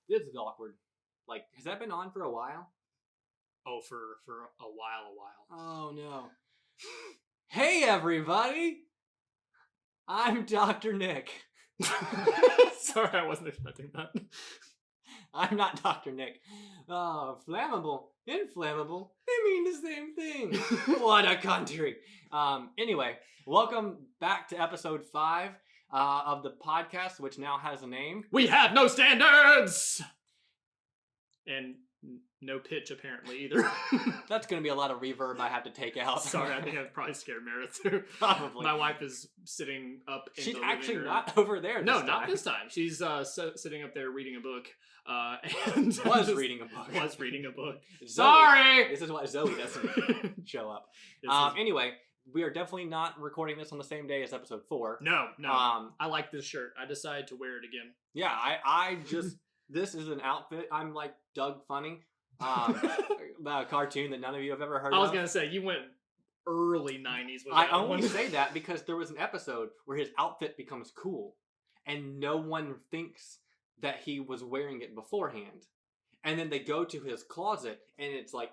This is awkward. Like, has that been on for a while? Oh, for a while. Oh, no. Hey, everybody! I'm Dr. Nick. Sorry, I wasn't expecting that. I'm not Dr. Nick. Oh, flammable, inflammable, they mean the same thing. What a country. Anyway, welcome back to episode 5 of the podcast, which now has a name. We have no standards! And no pitch, apparently, either. That's going to be a lot of reverb I have to take out. Sorry, I think I've probably scared Meredith too. Probably. My wife is sitting up in She's the actually living room. not over there No, this not time. this time. She's sitting up there reading a book. And Was reading a book. Was reading a book. Zoe, Sorry! This is why Zoe doesn't show up. Anyway, we are definitely not recording this on the same day as episode 4. No. I like this shirt. I decided to wear it again. Yeah, I just... This is an outfit. I'm like Doug Funny. The cartoon that none of you have ever heard of. I was going to say, you went early 90s with I that only one. say that because there was an episode where his outfit becomes cool and no one thinks that he was wearing it beforehand. And then they go to his closet and it's like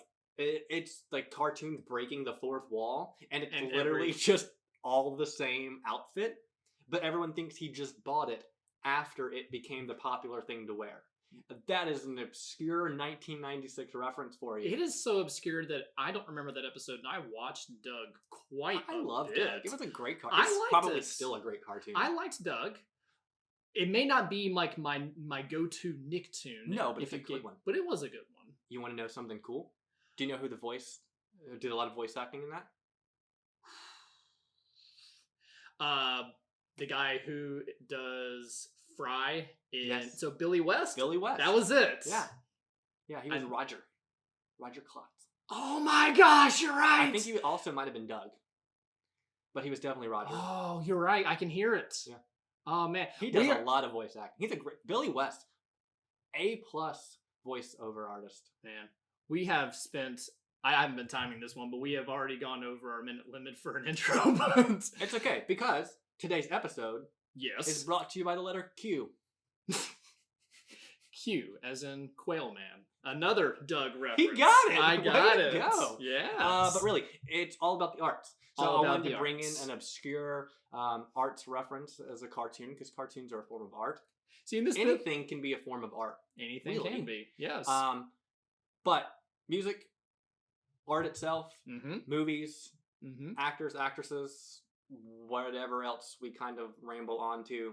cartoons breaking the fourth wall and it's literally just all the same outfit, but everyone thinks he just bought it after it became the popular thing to wear. That is an obscure 1996 reference for you. It is so obscure that I don't remember that episode, and I watched Doug quite a bit. I love Doug. It was a great cartoon. I It's liked probably it. still a great cartoon. I liked Doug. It may not be like my go-to Nicktoon. No, but if it's a you good get- one. But it was a good one. You want to know something cool? Do you know who did a lot of voice acting in that? The guy who does Fry in... Yes. So Billy West? Billy West. That was it. Yeah. Yeah, he was And- Roger Klotz. Oh my gosh, you're right! I think he also might have been Doug. But he was definitely Roger. Oh, you're right. I can hear it. Yeah. Oh, man. He does a lot of voice acting. He's a great... Billy West. A+ voiceover artist. Man, we have spent... I haven't been timing this one, but we have already gone over our minute limit for an intro. But It's okay, because today's episode yes. is brought to you by the letter Q. Q, as in Quail Man. Another Doug reference. He got it! I got Way it. to go. Yeah. But really, it's all about the arts. So All I about wanted the to bring in arts. an obscure arts reference as a cartoon, because cartoons are a form of art. See, in this bit, Anything can be a form of art. anything really. can be. Yes. But music, art itself, mm-hmm. movies, Mm-hmm. actors, actresses, whatever else we kind of ramble on to.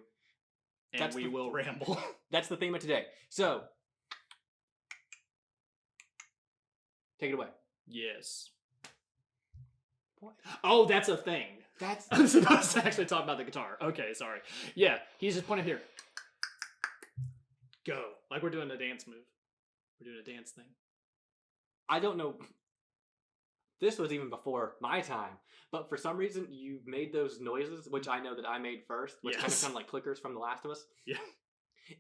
And That's we the- will ramble. That's the theme of today. So, take it away. Yes. What? Oh, that's a thing. That's I'm supposed to actually talk about the guitar. Okay, sorry. Yeah, he's just pointing here. Go. Like we're doing a dance move. We're doing a dance thing. I don't know. This was even before my time, but for some reason you made those noises, which I know that I made first, which kind of Yes. sound like clickers from The Last of Us. Yeah.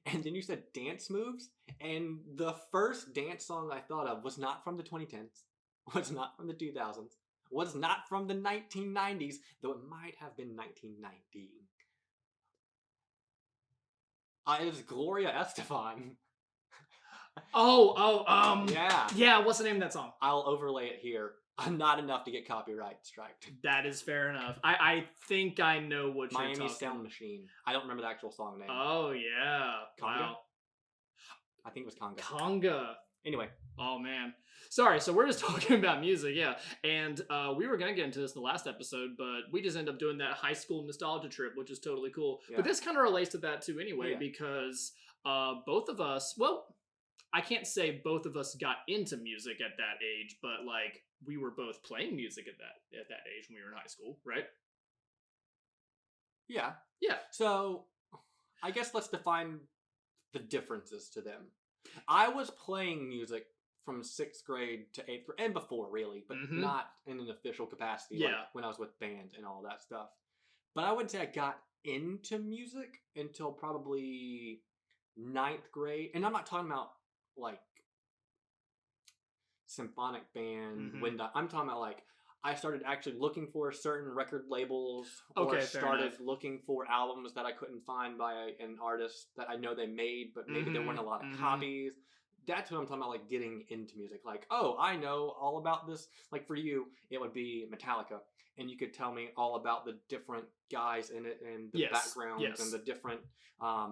And then you said dance moves, and the first dance song I thought of was not from the 2010s, was not from the 2000s, was not from the 1990s, though it might have been 1990. It was Gloria Estefan. Yeah. Yeah. Yeah, what's the name of that song? I'll overlay it here. Not enough to get copyright striked. That is fair enough. I think I know what you're Miami talking Sound Machine. I don't remember the actual song name. Oh, yeah. Conga? Wow. I think it was Conga. Conga. Anyway, Oh, man. Sorry, so we're just talking about music, yeah. And we were going to get into this in the last episode, but we just end up doing that high school nostalgia trip, which is totally cool. Yeah. But this kind of relates to that too anyway, Yeah. because both of us, well, I can't say both of us got into music at that age, but like we were both playing music at that age when we were in high school, right? yeah. Yeah. So, I guess let's define the differences to them. I was playing music from 6th grade to 8th grade, and before really, but Mhm. not in an official capacity Yeah. like when I was with band and all that stuff. But I wouldn't say I got into music until probably 9th grade. And I'm not talking about like symphonic band, Mhm. wind. I'm talking about like I started actually looking for certain record labels, Okay, or fair started enough. looking for albums that I couldn't find by an artist that I know they made, but maybe there weren't a lot of copies. That's what I'm talking about, like getting into music. Like, oh, I know all about this. Like for you, it would be Metallica, and you could tell me all about the different guys in it and the backgrounds and the different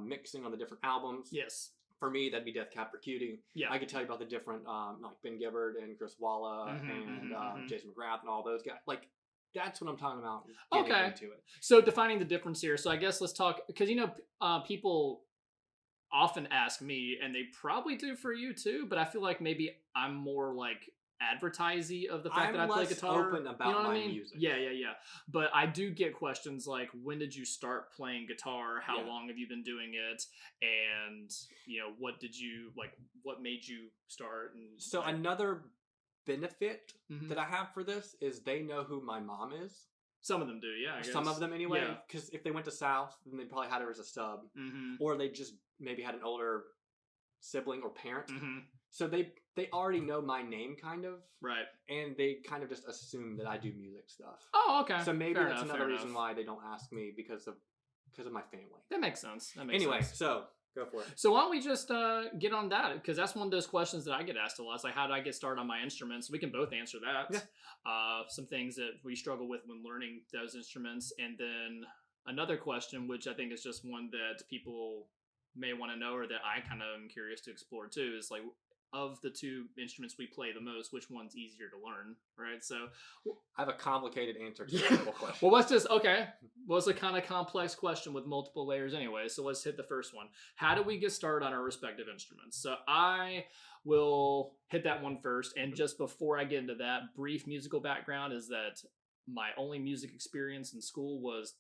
mixing on the different albums. Yes. For me, that'd be Death Cab for Cutie. Yeah. I could tell you about the different, like Ben Gibbard and Chris Walla and Jason McGrath and all those guys. Like, that's what I'm talking about. Getting into it. So defining the difference here. So I guess let's talk, because people often ask me, and they probably do for you too, but I feel like maybe I'm more like advertisey of the fact that I play guitar. Open about my music. Yeah. But I do get questions like, when did you start playing guitar? How long have you been doing it? And what made you start? And so another benefit that I have for this is they know who my mom is. Some of them do, yeah. I guess. Some of them anyway, because if they went to South, then they probably had her as a sub, or they just maybe had an older sibling or parent. So they already know my name, kind of. Right. And they kind of just assume that I do music stuff. Oh, okay. So maybe that's another reason why they don't ask me, because of my family. That makes sense. Anyway, so go for it. So why don't we just get on that? Because that's one of those questions that I get asked a lot. It's like, how did I get started on my instruments? We can both answer that. Yeah. Some things that we struggle with when learning those instruments. And then another question, which I think is just one that people may want to know, or that I kind of am curious to explore too, is like, of the two instruments we play the most, which one's easier to learn, right? So I have a complicated answer to that simple question. Well, it's a kind of complex question with multiple layers anyway, so let's hit the first one. How do we get started on our respective instruments? So I will hit that one first, and just before I get into that, brief musical background is that my only music experience in school was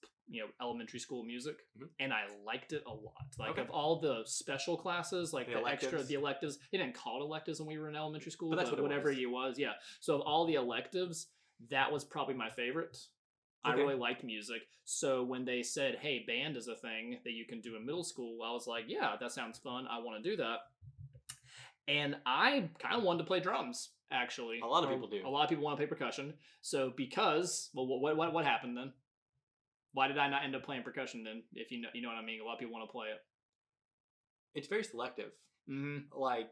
elementary school music, and I liked it a lot. Like, of all the special classes, like the electives, they didn't call it electives when we were in elementary school, but that's whatever it was. Yeah. So of all the electives, that was probably my favorite. I really liked music. So when they said, hey, band is a thing that you can do in middle school, I was like, yeah, that sounds fun. I want to do that. And I kind of wanted to play drums, actually. A lot of people do. A lot of people want to play percussion. So what happened then? Why did I not end up playing percussion then? If you know what I mean. A lot of people want to play it. It's very selective. Like,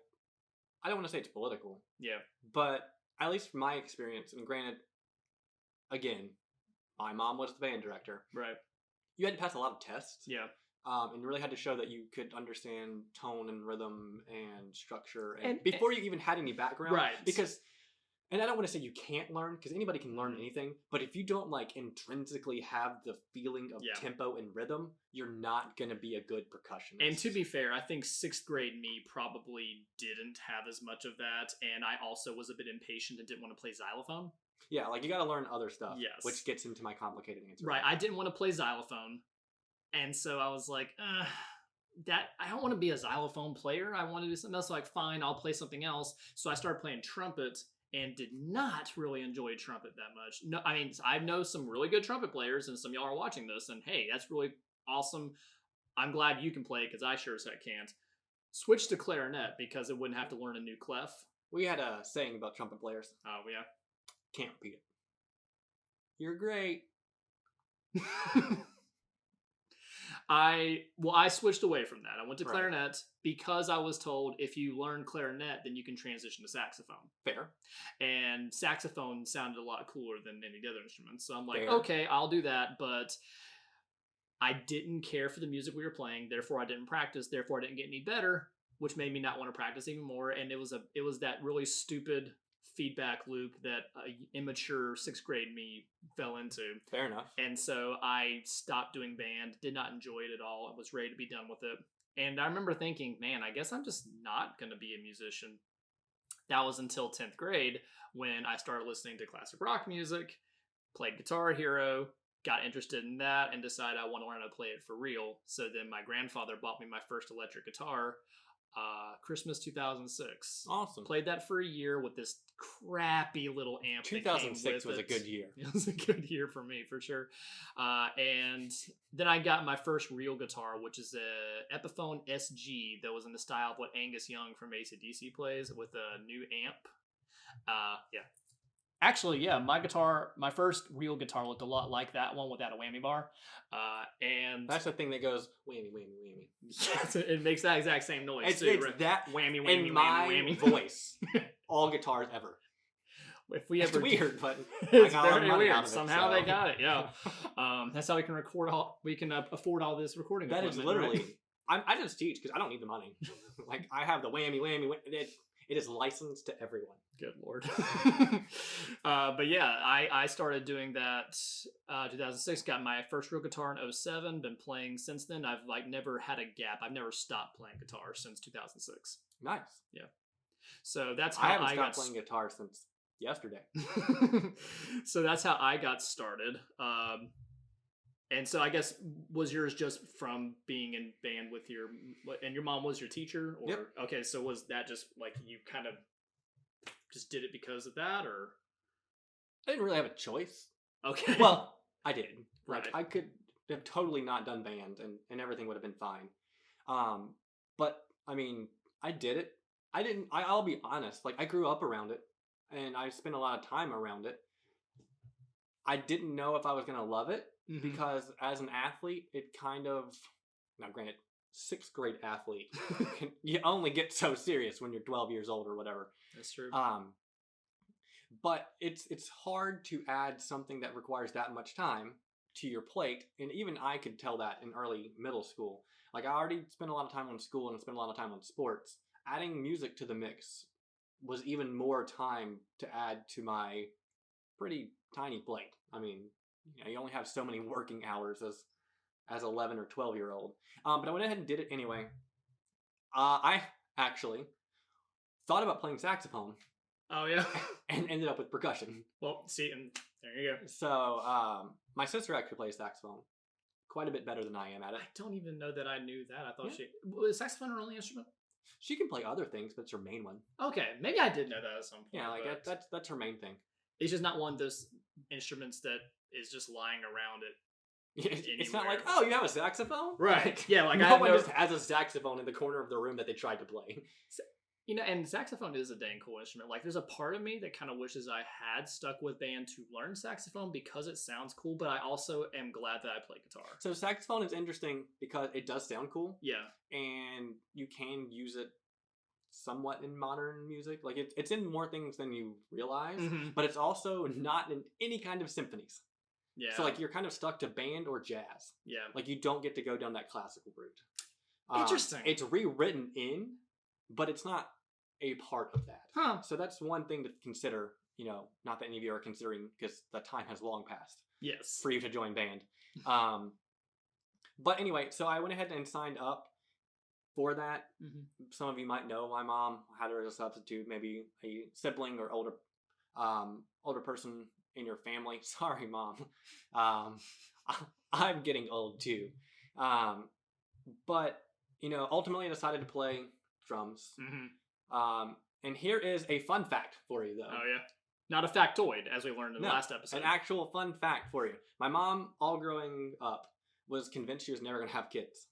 I don't want to say it's political. Yeah. But at least from my experience, and granted, again, my mom was the band director. Right. You had to pass a lot of tests. Yeah. And you really had to show that you could understand tone and rhythm and structure, and before you even had any background. Right. Because, and I don't want to say you can't learn, because anybody can learn anything, but if you don't like intrinsically have the feeling of tempo and rhythm, you're not going to be a good percussionist. And to be fair, I think 6th grade me probably didn't have as much of that, and I also was a bit impatient and didn't want to play xylophone. Yeah, like you got to learn other stuff. Yes. Which gets into my complicated answer. Right, I didn't want to play xylophone. And so I was like, I don't want to be a xylophone player. I want to do something else. So like, fine, I'll play something else. So I started playing trumpet and did not really enjoy trumpet that much. No, I mean, I know some really good trumpet players, and some of y'all are watching this, and hey, that's really awesome. I'm glad you can play it, because I sure as heck can't. Switched to clarinet because it wouldn't have to learn a new clef. We had a saying about trumpet players. Oh, yeah? Can't repeat it. You're great. I switched away from that. I went to clarinet because I was told if you learn clarinet, then you can transition to saxophone. Fair. And saxophone sounded a lot cooler than any of the other instruments. So I'm like, okay, I'll do that. But I didn't care for the music we were playing. Therefore, I didn't practice. Therefore, I didn't get any better, which made me not want to practice even more. And it was that really stupid feedback loop that immature 6th grade me fell into. Fair enough. And so I stopped doing band, did not enjoy it at all. I was ready to be done with it. And I remember thinking, man, I guess I'm just not going to be a musician. That was until 10th grade when I started listening to classic rock music, played Guitar Hero, got interested in that, and decided I want to learn how to play it for real. So then my grandfather bought me my first electric guitar, Christmas 2006. Awesome. Played that for a year with this crappy little amp. 2006 was a good year. It was a good year for me, for sure. And then I got my first real guitar, which is a Epiphone SG that was in the style of what Angus Young from AC/DC plays, with a new amp. Yeah. Actually, yeah, my first real guitar looked a lot like that one without a whammy bar. And That's the thing that goes whammy, whammy, whammy. yes, it makes that exact same noise It's, too. it's Right? that Whammy, whammy, in whammy, my whammy. voice. All guitars ever. If we It's ever weird, but it's I got a lot of very money weird. out of it, Somehow so. they got it. Yeah, that's how we can record all. We can afford all this recording. That is equipment, literally. right? I just teach because I don't need the money. Like I have the whammy, whammy. It is licensed to everyone. Good lord. But yeah, I started doing that 2006. Got my first real guitar in 07. Been playing since then. I've like never had a gap. I've never stopped playing guitar since 2006. Nice. Yeah. So that's how I haven't I stopped got playing guitar since yesterday. So that's how I got started. And so I guess was yours just from being in band with and your mom was your teacher? Or Yep. Okay, so was that just like you kind of just did it because of that, or? I didn't really have a choice. Okay. Well, I did. Like Right. I could have totally not done band and everything would have been fine. But I mean, I did it. I'll be honest, like I grew up around it and I spent a lot of time around it. I didn't know if I was going to love it because as an athlete, it kind of, now granted, 6th grade athlete, you only get so serious when you're 12 years old or whatever. That's true. But it's hard to add something that requires that much time to your plate. And even I could tell that in early middle school. Like I already spent a lot of time on school and spent a lot of time on sports. Adding music to the mix was even more time to add to my pretty tiny plate. I mean, you only have so many working hours as 11 or 12-year-old. But I went ahead and did it anyway. I actually thought about playing saxophone. Oh yeah. And ended up with percussion. Well, see, and there you go. So my sister actually plays saxophone quite a bit better than I am at it. I don't even know that I knew that. I thought Yeah. was saxophone her only instrument? She can play other things, but it's her main one. Okay, maybe I did know that at some point. Yeah, like but that's her main thing. it's just not one of those instruments that is just lying around it. It's not like, Anywhere. oh, you have a saxophone? Right. Like, Yeah, like I no have one no- just has a saxophone in the corner of the room that they tried to play. You know, and saxophone is a dang cool instrument. Like, there's a part of me that kind of wishes I had stuck with band to learn saxophone because it sounds cool, but I also am glad that I play guitar. So saxophone is interesting because it does sound cool, Yeah. and you can use it somewhat in modern music. Like it's in more things than you realize, Mhm. but it's also not in any kind of symphonies. Yeah. So like you're kind of stuck to band or jazz. yeah. Like you don't get to go down that classical route. Interesting. It's rewritten in, but it's not a part of that. Huh. So that's one thing to consider. You know, not that any of you are considering because the time has long passed Yes. for you to join band. But anyway, so I went ahead and signed up for that. Mhm. Some of you might know my mom had her as a substitute, maybe a sibling or older person in your family. Sorry, Mom. I'm getting old too. But, you know, ultimately I decided to play drums. Mm-hmm. And here is a fun fact for you, though. Oh, yeah. Not a factoid, as we learned in the last episode. An actual fun fact for you. My mom, all growing up, was convinced she was never going to have kids.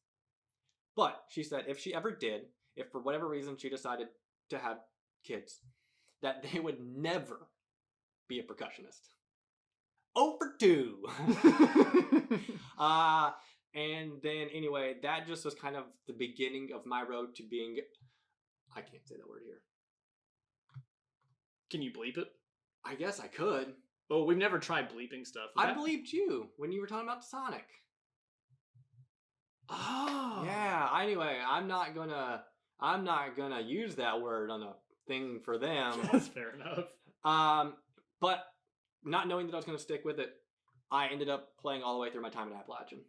But she said if she ever did, if for whatever reason she decided to have kids, that they would never be a percussionist. 0 for 2. And then anyway, that just was kind of the beginning of my road to being, I can't say that word here. Can you bleep it? I guess I could. Oh, we've never tried bleeping stuff. I believed you when you were talking about Sonic. Oh. Yeah, anyway, I'm not gonna use that word on a thing for them. That's fair enough. But not knowing that I was gonna stick with it, I ended up playing all the way through my time in Appalachian.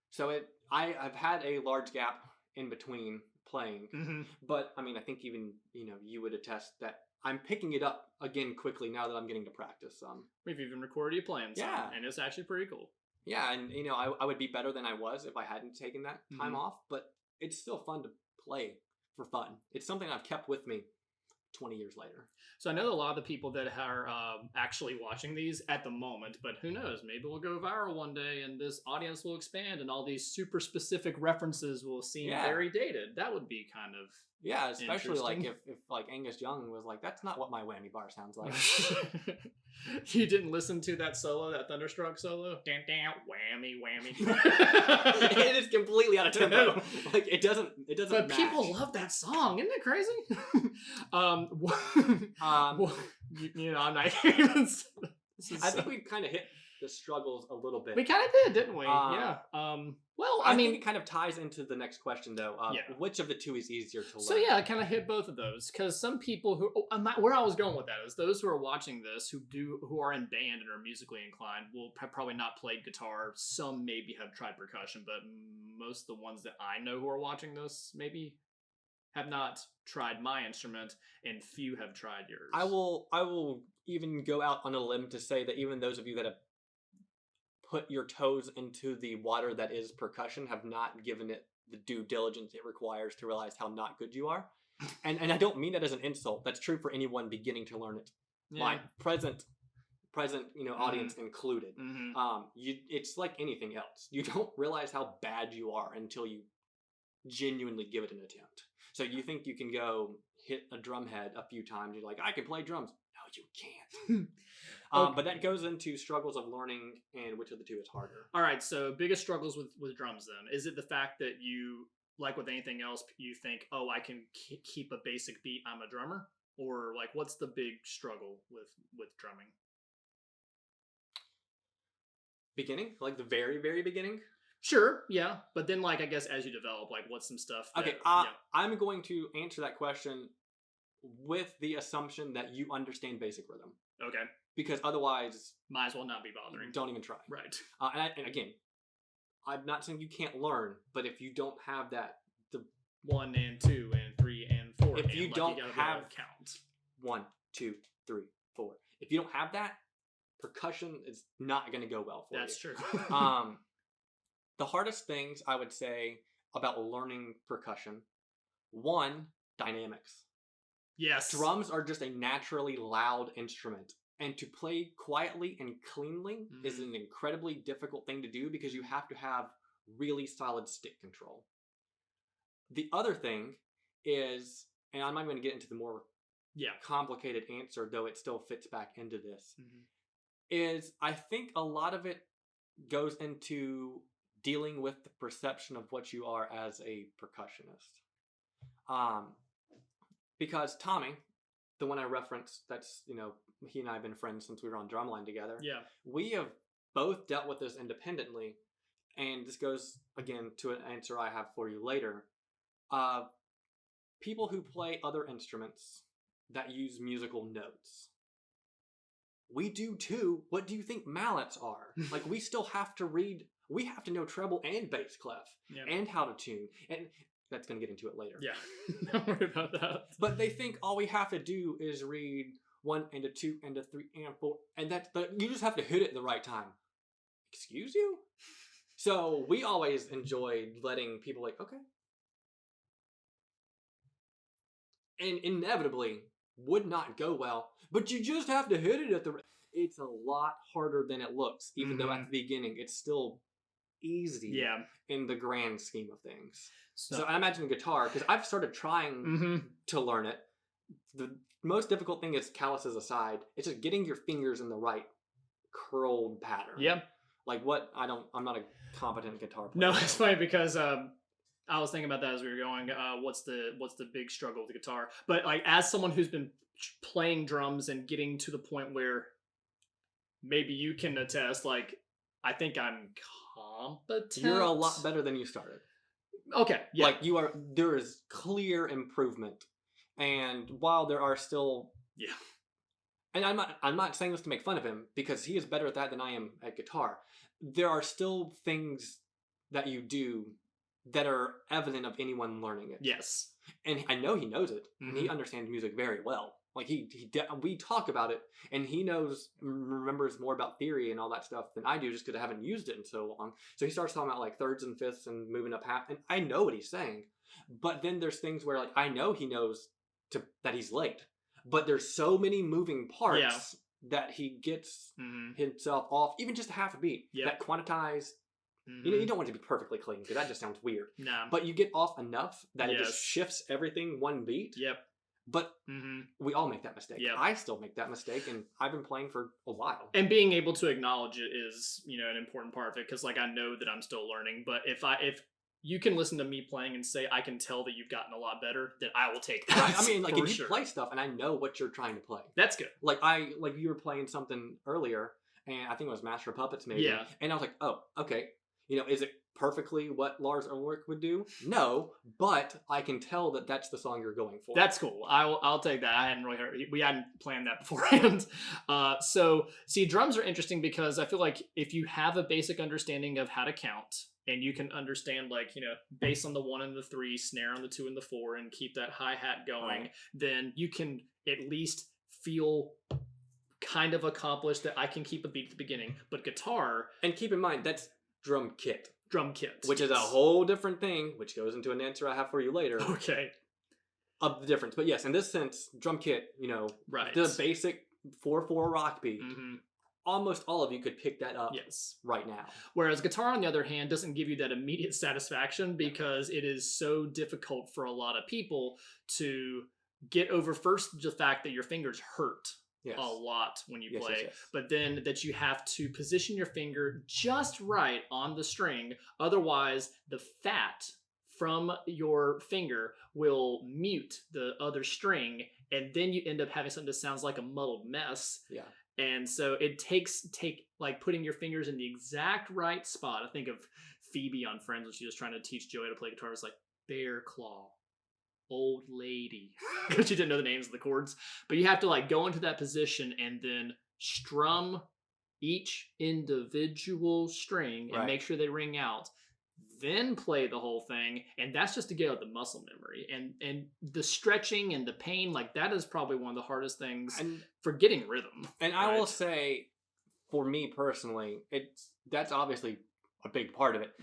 So I've had a large gap in between playing. Mm-hmm. But I mean, I think even, you know, you would attest that I'm picking it up again quickly now that I'm getting to practice. We've even recorded you playing some, Yeah. and it's actually pretty cool. Yeah, and you know, I would be better than I was if I hadn't taken that time Mhm. off, but it's still fun to play for fun. It's something I've kept with me 20 years later. So I know a lot of the people that are actually watching these at the moment, but who knows? Maybe we'll go viral one day and this audience will expand and all these super specific references will seem Yeah. very dated. That would be kind of Yeah, especially like Interesting. if like Angus Young was like, that's not what my whammy bar sounds like. You didn't listen to that solo, that Thunderstruck solo? Dan, dan, whammy, whammy. It is completely out of tempo. Like it doesn't But match. people love that song. Isn't it crazy? You know, I'm not even. I think we've kind of hit the struggles a little bit. We kind of did, didn't we? Yeah. Well, I mean, think it kind of ties into the next question, though. Which of the two is easier to learn? So yeah, I kind of hit both of those because some people who where I was going with that is those who are watching this who are in band and are musically inclined will have probably not played guitar. Some maybe have tried percussion, but most of the ones that I know who are watching this maybe have not tried my instrument, and few have tried yours. I will even go out on a limb to say that even those of you that have put your toes into the water that is percussion have not given it the due diligence it requires to realize how not good you are. And I don't mean that as an insult. That's true for anyone beginning to learn it. Yeah. My present audience included. Mm-hmm. It's like anything else. You don't realize how bad you are until you genuinely give it an attempt. So you think you can go hit a drum head a few times. You're like, I can play drums. No, you can't. Okay. But that goes into struggles of learning and which of the two is harder. All right, so biggest struggles with drums then. Is it the fact that you, like with anything else, you think, oh, I can keep a basic beat, I'm a drummer? Or like what's the big struggle with drumming? Beginning? Like the very, very beginning? Sure, yeah. But then like I guess as you develop, like what's some stuff that, okay, I'm going to answer that question with the assumption that you understand basic rhythm. Okay. Because otherwise... might as well not be bothering. Don't even try. Right. And again, I'm not saying you can't learn, but if you don't have that... the 1 and 2 and 3 and 4... If you don't have... count. 1, 2, 3, 4. If you don't have that, percussion is not going to go well for you. That's true. The hardest things, I would say, about learning percussion, 1, dynamics. Yes. Drums are just a naturally loud instrument. And to play quietly and cleanly is an incredibly difficult thing to do because you have to have really solid stick control. The other thing is, and I'm not going to get into the more complicated answer, though it still fits back into this, is I think a lot of it goes into dealing with the perception of what you are as a percussionist. Because Tommy, the one I referenced, that's, he and I have been friends since we were on drumline together. Yeah. We have both dealt with this independently, and this goes, again, to an answer I have for you later. People who play other instruments that use musical notes. We do too. What do you think mallets are? Like, we still have to read, we have to know treble and bass clef, and how to tune, and... that's going to get into it later. Yeah, don't worry about that. But they think all we have to do is read 1 and a 2 and a 3 and a 4, and but you just have to hit it at the right time. Excuse you? So we always enjoyed letting people like, okay. And inevitably would not go well, but you just have to hit it at the... It's a lot harder than it looks, even though at the beginning it's still easy in the grand scheme of things. So I imagine guitar, because I've started trying to learn it. The most difficult thing is calluses aside. It's just getting your fingers in the right curled pattern. Yeah. Like I'm not a competent guitar player. No, it's funny because I was thinking about that as we were going. What's the big struggle with the guitar? But like as someone who's been playing drums and getting to the point where maybe you can attest, like I think I'm competent. You're a lot better than you started. Okay. Yeah. Like there is clear improvement. And while there are still and I'm not saying this to make fun of him because he is better at that than I am at guitar. There are still things that you do that are evident of anyone learning it. Yes. And I know he knows it, and he understands music very well. Like we talk about it, and he remembers more about theory and all that stuff than I do, just because I haven't used it in so long. So he starts talking about like thirds and fifths and moving up half, and I know what he's saying. But then there's things where like I know he knows that he's late, but there's so many moving parts that he gets himself off, even just a half a beat. That quantized You don't want it to be perfectly clean because that just sounds weird. No. But you get off enough that it Yes. just shifts everything one beat. Yep. But we all make that mistake. Yep. I still make that mistake, and I've been playing for a while. And being able to acknowledge it is, an important part of it, because like I know that I'm still learning. But if you can listen to me playing and say I can tell that you've gotten a lot better, then I will take that. Right. I mean, like for if you sure. play stuff and I know what you're trying to play. That's good. Like you were playing something earlier, and I think it was Master of Puppets maybe. Yeah. And I was like, oh, okay. Is it perfectly what Lars Ulrich would do? No, but I can tell that that's the song you're going for. That's cool. I'll take that. I hadn't really heard. We hadn't planned that beforehand. So see, drums are interesting because I feel like if you have a basic understanding of how to count, and you can understand bass on the 1 and the 3, snare on the 2 and the 4, and keep that hi-hat going, right, then you can at least feel kind of accomplished that I can keep a beat at the beginning. But guitar, and keep in mind that's drum kit, which is a whole different thing, which goes into an answer I have for you later. Okay. Of the difference. But yes, in this sense, drum kit, right, the basic 4/4 rock beat. Almost all of you could pick that up right now. Whereas guitar, on the other hand, doesn't give you that immediate satisfaction because it is so difficult for a lot of people to get over first the fact that your fingers hurt a lot when you play, but then that you have to position your finger just right on the string. Otherwise, the fat from your finger will mute the other string, and then you end up having something that sounds like a muddled mess. Yeah. And so it takes putting your fingers in the exact right spot. I think of Phoebe on Friends when she was trying to teach Joey how to play guitar. It's like bear claw, old lady, because she didn't know the names of the chords. But you have to go into that position and then strum each individual string and make sure they ring out. Then play the whole thing, and that's just to get out the muscle memory and the stretching and the pain. That is probably one of the hardest things for getting rhythm. And I will say, for me personally, that's obviously a big part of it.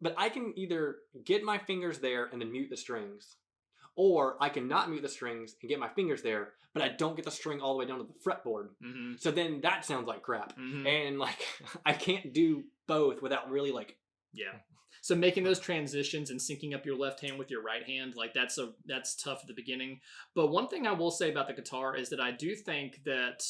But I can either get my fingers there and then mute the strings, or I can not mute the strings and get my fingers there, but I don't get the string all the way down to the fretboard. So then that sounds like crap, and I can't do both without really Yeah. So making those transitions and syncing up your left hand with your right hand, that's tough at the beginning. But one thing I will say about the guitar is that I do think that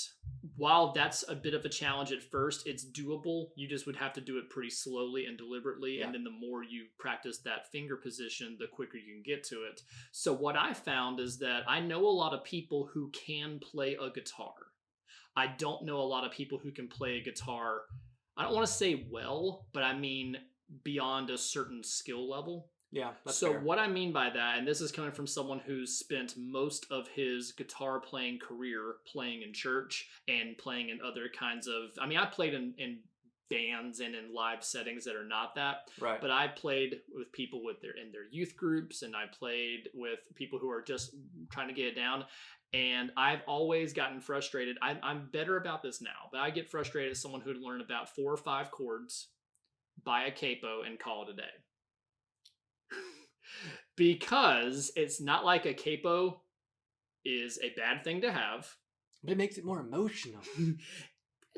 while that's a bit of a challenge at first, it's doable. You just would have to do it pretty slowly and deliberately. Yeah. And then the more you practice that finger position, the quicker you can get to it. So what I found is that I know a lot of people who can play a guitar. I don't know a lot of people who can play a guitar. I don't want to say well, but I mean beyond a certain skill level. Yeah, that's so fair. What I mean by that, and this is coming from someone who's spent most of his guitar playing career playing in church and playing in other kinds of, I played in bands and in live settings that are not that, right? But I played with people in their youth groups, and I played with people who are just trying to get it down. And I've always gotten frustrated. I'm better about this now, but I get frustrated as someone who'd learn about 4 or 5 chords, buy a capo, and call it a day. Because it's not like a capo is a bad thing to have. But it makes it more emotional.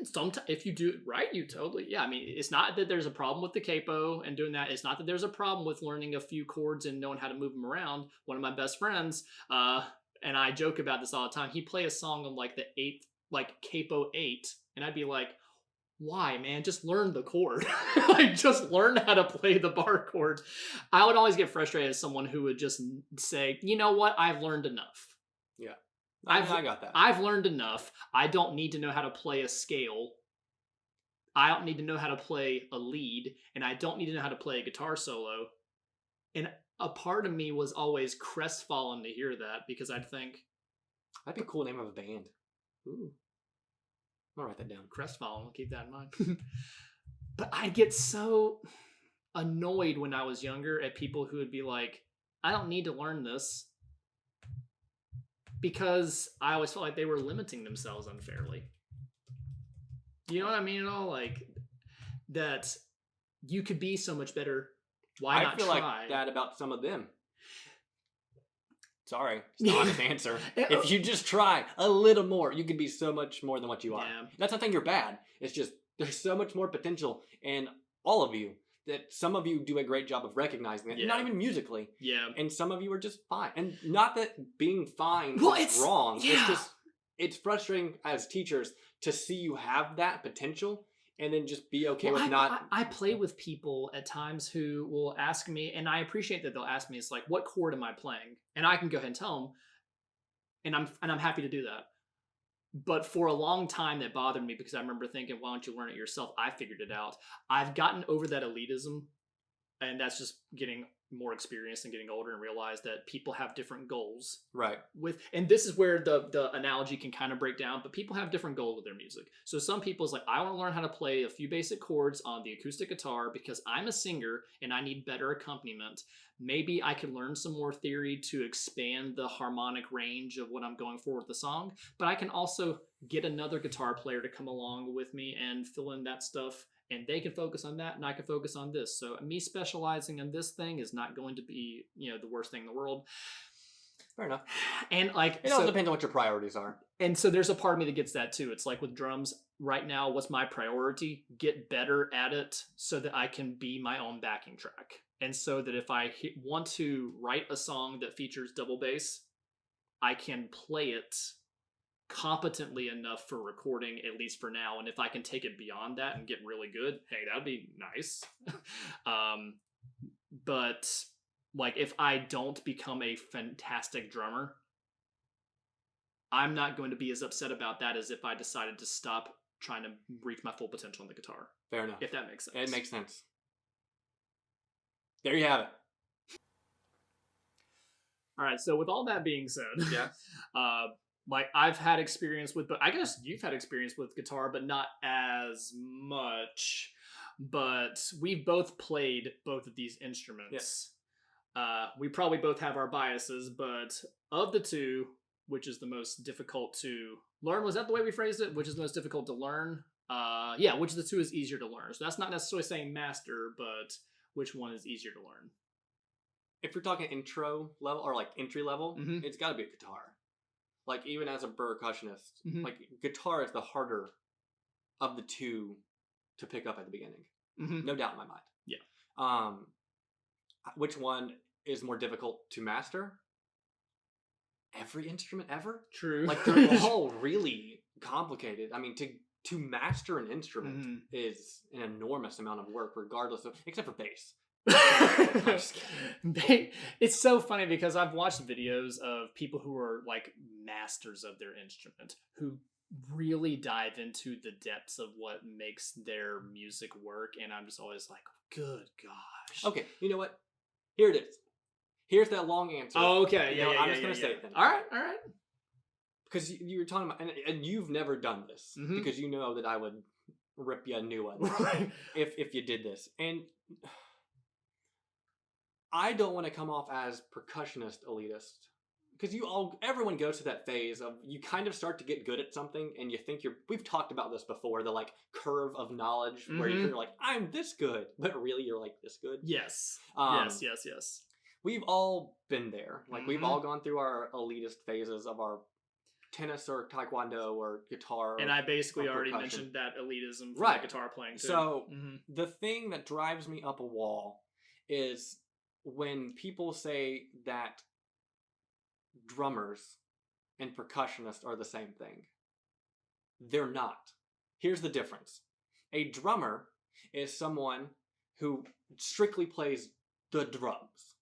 Sometimes, if you do it right, you totally, it's not that there's a problem with the capo and doing that. It's not that there's a problem with learning a few chords and knowing how to move them around. One of my best friends, and I joke about this all the time, he'd play a song on the 8th, capo 8, and I'd be like, why, man? Just learn the chord. Just learn how to play the bar chord. I would always get frustrated as someone who would just say, you know what? I've learned enough. Yeah. I got that. I've learned enough. I don't need to know how to play a scale. I don't need to know how to play a lead, and I don't need to know how to play a guitar solo. And a part of me was always crestfallen to hear that, because I'd think, that'd be a cool name of a band. Ooh. I'll write that down. Crestfallen, I'll keep that in mind. But I get so annoyed when I was younger at people who would be like, I don't need to learn this. Because I always felt like they were limiting themselves unfairly. You know what I mean at all? That you could be so much better. Why not try? I feel like that about some of them. Sorry, it's not an honest answer. If you just try a little more, you could be so much more than what you are. Yeah. That's not saying you're bad. It's just there's so much more potential in all of you that some of you do a great job of recognizing it, Yeah. not even musically. Yeah. And some of you are just fine. And not that being fine Well, is it's- wrong. yeah. It's just, it's frustrating as teachers to see you have that potential and then just be okay with not. I play with people at times who will ask me, and I appreciate that they'll ask me, it's like, what chord am I playing? And I can go ahead and tell them, and I'm happy to do that. But for a long time, that bothered me because I remember thinking, why don't you learn it yourself? I figured it out. I've gotten over that elitism, and that's just getting more experienced and getting older and realize that people have different goals. Right. And this is where the analogy can kind of break down, but people have different goals with their music. So some people's like, I want to learn how to play a few basic chords on the acoustic guitar because I'm a singer and I need better accompaniment. Maybe I could learn some more theory to expand the harmonic range of what I'm going for with the song, but I can also get another guitar player to come along with me and fill in that stuff, and they can focus on that and I can focus on this. So me specializing in this thing is not going to be, the worst thing in the world. Fair enough. And like, It all depends on what your priorities are. And so there's a part of me that gets that too. It's like with drums right now, what's my priority? Get better at it so that I can be my own backing track. And so that if I want to write a song that features double bass, I can play it competently enough for recording, at least for now. And if I can take it beyond that and get really good, hey, that'd be nice. But like, if I don't become a fantastic drummer, I'm not going to be as upset about that as if I decided to stop trying to reach my full potential on the guitar. Fair enough. If that makes sense. It makes sense. There you have it. All right. So with all that being said, Yeah. like I've had experience with, but I guess you've had experience with guitar, but not as much. But we've both played both of these instruments. We probably both have our biases, but of the two, which is the most difficult to learn? Was that the way we phrased it? Which is the most difficult to learn? Yeah, which of the two is easier to learn? So that's not necessarily saying master, but which one is easier to learn? If you're talking intro level or like entry level, it's got to be a guitar. Like even as a percussionist, like guitar is the harder of the two to pick up at the beginning. No doubt in my mind. Yeah. Which one is more difficult to master? Every instrument ever? True. Like they're all really complicated. I mean, to master an instrument is an enormous amount of work, regardless of, except for bass. It's so funny because I've watched videos of people who are like masters of their instrument who really dive into the depths of what makes their music work, and I'm just always like, good gosh. Okay, you know what? Here it is. Here's that long answer. Oh, okay. I'm just going to say it then. All right. Because you were talking about, and you've never done this, because you know that I would rip you a new one if you did this. And I don't want to come off as percussionist elitist, because everyone goes to that phase of you kind of start to get good at something and you think we've talked about this before, the like curve of knowledge where you're like, I'm this good, but really you're like this good. Yes. Yes. We've all been there. Like we've all gone through our elitist phases of our tennis or taekwondo or guitar. And I basically already mentioned that elitism from guitar playing too. So the thing that drives me up a wall is when people say that drummers and percussionists are the same thing. They're not. Here's the difference. A drummer is someone who strictly plays the drums.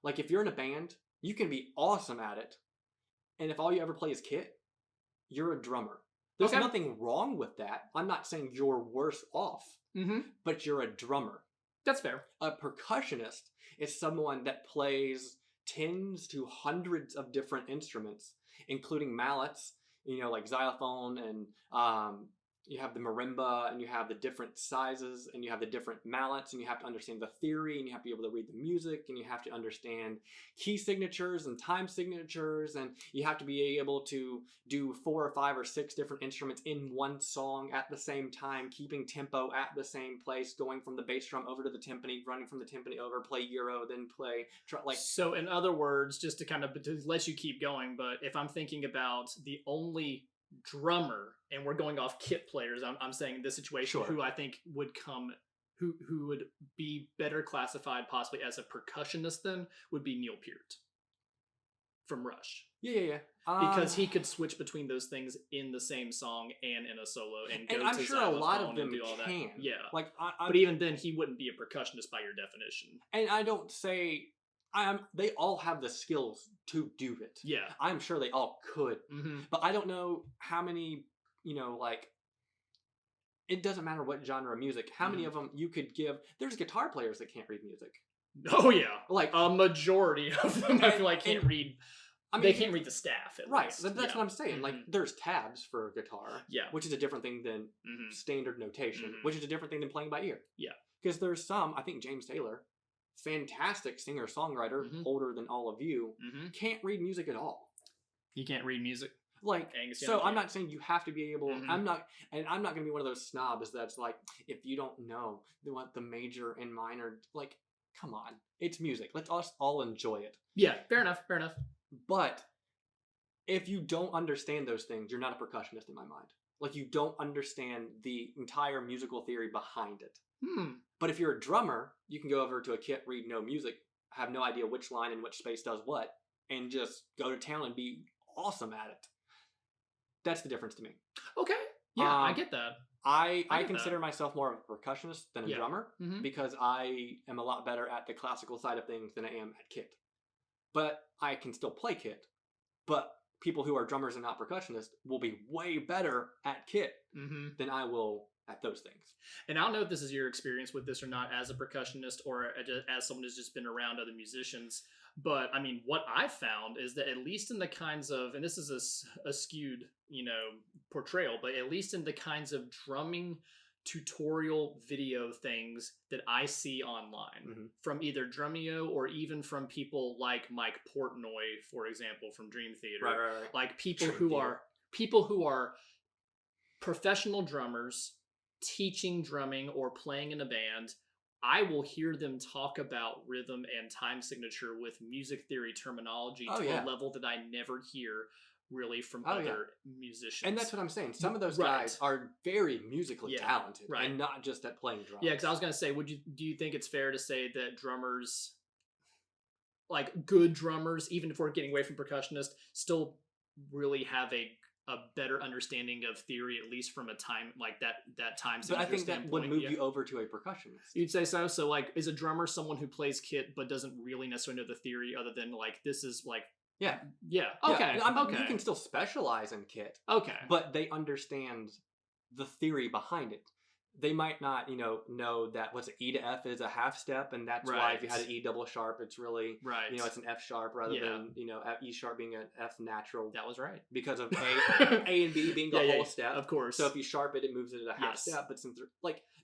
Like if you're in a band, you can be awesome at it, and if all you ever play is kit, you're a drummer. There's nothing wrong with that. I'm not saying you're worse off, but you're a drummer. That's fair. A percussionist is someone that plays tens to hundreds of different instruments, including mallets, like xylophone, and you have the marimba, and you have the different sizes, and you have the different mallets, and you have to understand the theory, and you have to be able to read the music, and you have to understand key signatures and time signatures, and you have to be able to do 4 or 5 or 6 different instruments in one song at the same time, keeping tempo at the same place, going from the bass drum over to the timpani, running from the timpani over, play euro, then play So in other words, just to kind of to let you keep going, but if I'm thinking about the only drummer, and we're going off kit players, I'm saying in this situation, who I think who would be better classified possibly as a percussionist then would be Neil Peart from Rush. Yeah. Because he could switch between those things in the same song and in a solo, and go I'm to sure a lot of them and do all that. can. Yeah, like, but even then, he wouldn't be a percussionist by your definition. And I don't say they all have the skills to do it. Yeah, I'm sure they all could, but I don't know how many. Like, it doesn't matter what genre of music. How many of them you could give? There's guitar players that can't read music. Oh yeah, like a majority of them. I feel like can't read. They can't read the staff, at least. That's what I'm saying. Like, there's tabs for guitar, which is a different thing than standard notation, which is a different thing than playing by ear. Yeah. Because there's some, I think James Taylor, fantastic singer-songwriter, older than all of you, can't read music at all. He can't read music? Like, so I'm not saying you have to be able, I'm not going to be one of those snobs that's like, if you don't know what the major and minor, like, come on, it's music. Let's us all enjoy it. Yeah, fair enough. But if you don't understand those things, you're not a percussionist in my mind. Like, you don't understand the entire musical theory behind it. But if you're a drummer, you can go over to a kit, read no music, have no idea which line and which space does what, and just go to town and be awesome at it. That's the difference to me. Okay. Yeah, I get that. I consider myself more of a percussionist than a drummer because I am a lot better at the classical side of things than I am at kit. But I can still play kit. But people who are drummers and not percussionists will be way better at kit than I will at those things. And I don't know if this is your experience with this or not as a percussionist or as someone who's just been around other musicians. But I mean, what I've found is that at least in the kinds of, and this is a skewed, portrayal, but at least in the kinds of drumming tutorial video things that I see online from either Drumeo or even from people like Mike Portnoy, for example, from Dream Theater, right. Like people who are professional drummers teaching drumming or playing in a band. I will hear them talk about rhythm and time signature with music theory terminology to a level that I never hear really from other musicians. And that's what I'm saying. Some of those guys are very musically talented and not just at playing drums. Yeah, because I was going to say, do you think it's fair to say that drummers, like good drummers, even if we're getting away from percussionists, still really have a better understanding of theory, at least from a time like that time. But I think that would move you over to a percussionist. You'd say so. So like, is a drummer someone who plays kit but doesn't really necessarily know the theory, other than like this is like okay. You can still specialize in kit. Okay, but they understand the theory behind it. They might not, know that E to F is a half step, and that's why if you had an E double sharp, it's really, it's an F sharp rather than, E sharp being an F natural. That was right. Because of A and B being the whole step. Of course. So if you sharp it, it moves it at a half step. But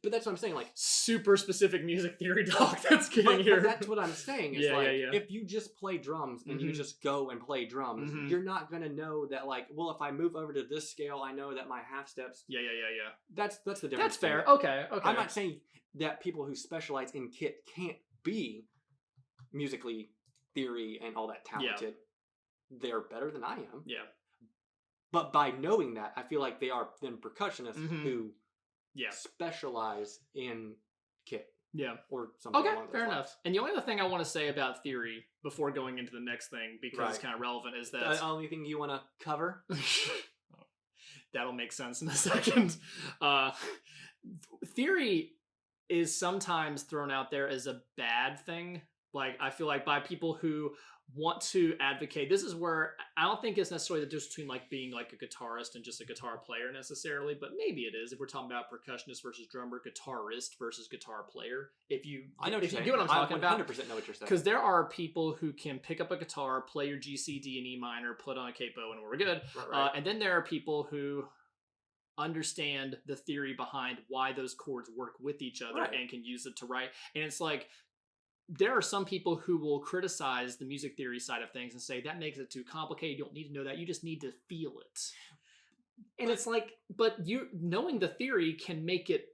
but that's what I'm saying. Like, super specific music theory talk that's getting here. But that's what I'm saying. Is if you just play drums and you just go and play drums, you're not going to know that, like, well, if I move over to this scale, I know that my half steps. Yeah. That's the difference. That's fair. Okay. I'm not saying that people who specialize in kit can't be musically theory and all that talented. Yeah. They're better than I am. Yeah. But by knowing that, I feel like they are then percussionists who specialize in kit. Yeah. Or something along those fair lines. enough. And the only other thing I want to say about theory before going into the next thing, because it's kind of relevant, is that... The only thing you want to cover? That'll make sense in a second. Theory is sometimes thrown out there as a bad thing. Like, I feel like by people who want to advocate, this is where I don't think it's necessarily the difference between like being like a guitarist and just a guitar player necessarily, but maybe it is if we're talking about percussionist versus drummer, guitarist versus guitar player. If you get what I'm talking about, 100% know what you're saying. Because there are people who can pick up a guitar, play your G, C, D, and E minor, put on a capo, and we're good. Right. And then there are people who understand the theory behind why those chords work with each other and can use it to write. And it's like, there are some people who will criticize the music theory side of things and say that makes it too complicated. You don't need to know that. You just need to feel it. And it's like, but you knowing the theory can make it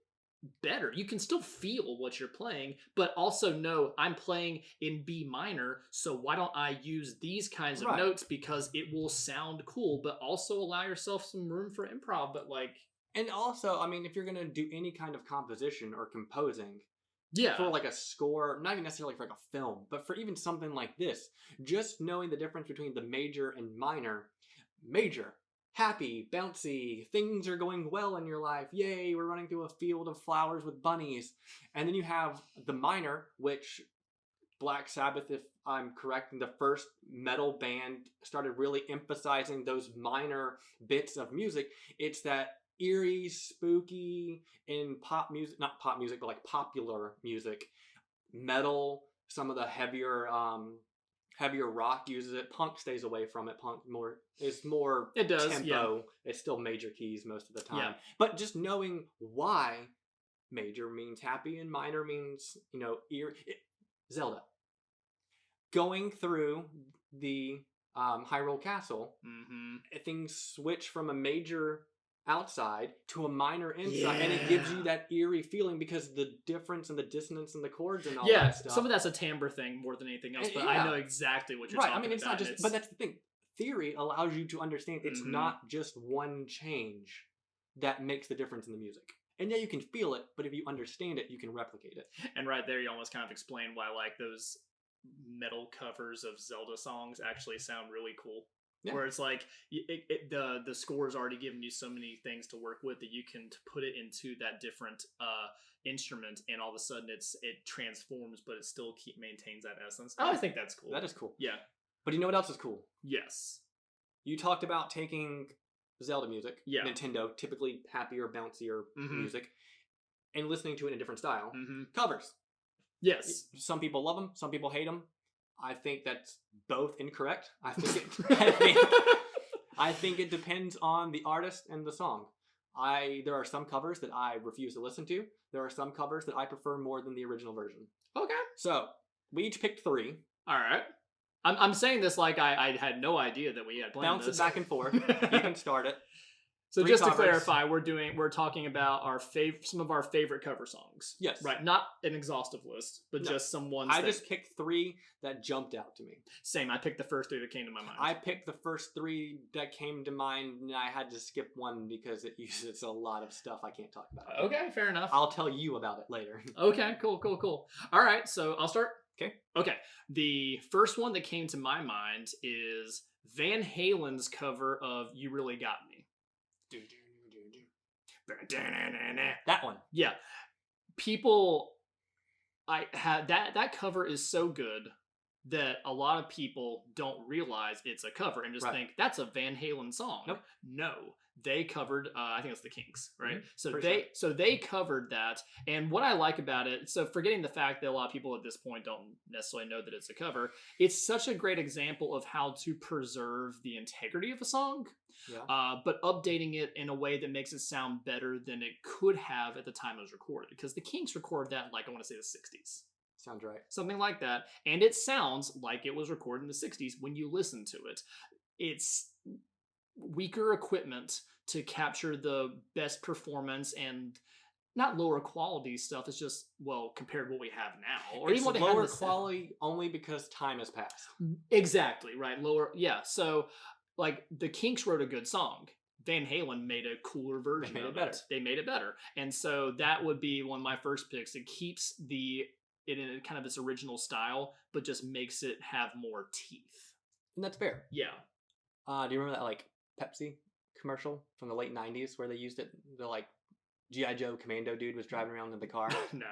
better. You can still feel what you're playing, but also know I'm playing in B minor, so why don't I use these kinds of notes because it will sound cool, but also allow yourself some room for improv. But like, and also, I mean, if you're going to do any kind of composition or composing, Yeah. For like a score, not even necessarily for like a film, but for even something like this, just knowing the difference between the major and minor. Major, happy, bouncy, things are going well in your life. Yay, we're running through a field of flowers with bunnies. And then you have the minor, which Black Sabbath, if I'm correct, the first metal band started really emphasizing those minor bits of music. It's that eerie, spooky in pop music, not pop music, but like popular music, metal, some of the heavier rock uses it. Punk stays away from it. Punk is more it does, tempo. yeah. It's still major keys most of the time. Yeah. But just knowing why major means happy and minor means, eerie. Zelda. Going through the Hyrule Castle, things switch from a major outside to a minor inside, and it gives you that eerie feeling because the difference and the dissonance and the chords and all that stuff. Some of that's a timbre thing more than anything else, but I know exactly what you're talking about. I mean, it's not just, but that's the thing. Theory allows you to understand it's not just one change that makes the difference in the music. And yeah, you can feel it, but if you understand it, you can replicate it. And right there, you almost kind of explain why like those metal covers of Zelda songs actually sound really cool. Yeah. Where it's like the score's already given you so many things to work with that you can put it into that different instrument, and all of a sudden it transforms, but it still maintains that essence. I think that's cool. That is cool. Yeah. But you know what else is cool? Yes. You talked about taking Zelda music, Nintendo, typically happier, bouncier music, and listening to it in a different style. Covers. Yes. Some people love them. Some people hate them. I think that's both incorrect. I think it depends on the artist and the song. There are some covers that I refuse to listen to. There are some covers that I prefer more than the original version. Okay. So we each picked 3. All right. I'm saying this like I had no idea that we had planned this. Bounce it back and forth. You can start it. So 3 just covers. To clarify, we're talking about some of our favorite cover songs. Yes. Right. Not an exhaustive list, but just some ones. I just picked 3 that jumped out to me. Same. I picked the first 3 that came to my mind. I picked the first 3 that came to mind, and I had to skip one because it uses a lot of stuff I can't talk about. Okay, fair enough. I'll tell you about it later. Okay, cool. All right, so I'll start. Okay. The first one that came to my mind is Van Halen's cover of "You Really Got Me." That one. Yeah. People, I had that cover is so good that a lot of people don't realize it's a cover and just think that's a Van Halen song. Nope. No. They covered, I think it's the Kinks, right? So they covered that, and what I like about it, so forgetting the fact that a lot of people at this point don't necessarily know that it's a cover, it's such a great example of how to preserve the integrity of a song, but updating it in a way that makes it sound better than it could have at the time it was recorded. Because the Kinks recorded that in, like, I want to say the 60s. Sounds right. Something like that, and it sounds like it was recorded in the 60s when you listen to it. It's weaker equipment to capture the best performance and not lower quality stuff. It's just, compared to what we have now, or it's even what lower quality only because time has passed. Exactly right. Lower, yeah. So, like, the Kinks wrote a good song. Van Halen made a cooler version of it. They made it better, and so that would be one of my first picks. It keeps it in kind of its original style, but just makes it have more teeth. And that's fair. Yeah. Do you remember that like Pepsi commercial from the late 90s where they used it? The like G.I. Joe commando dude was driving around in the car. No.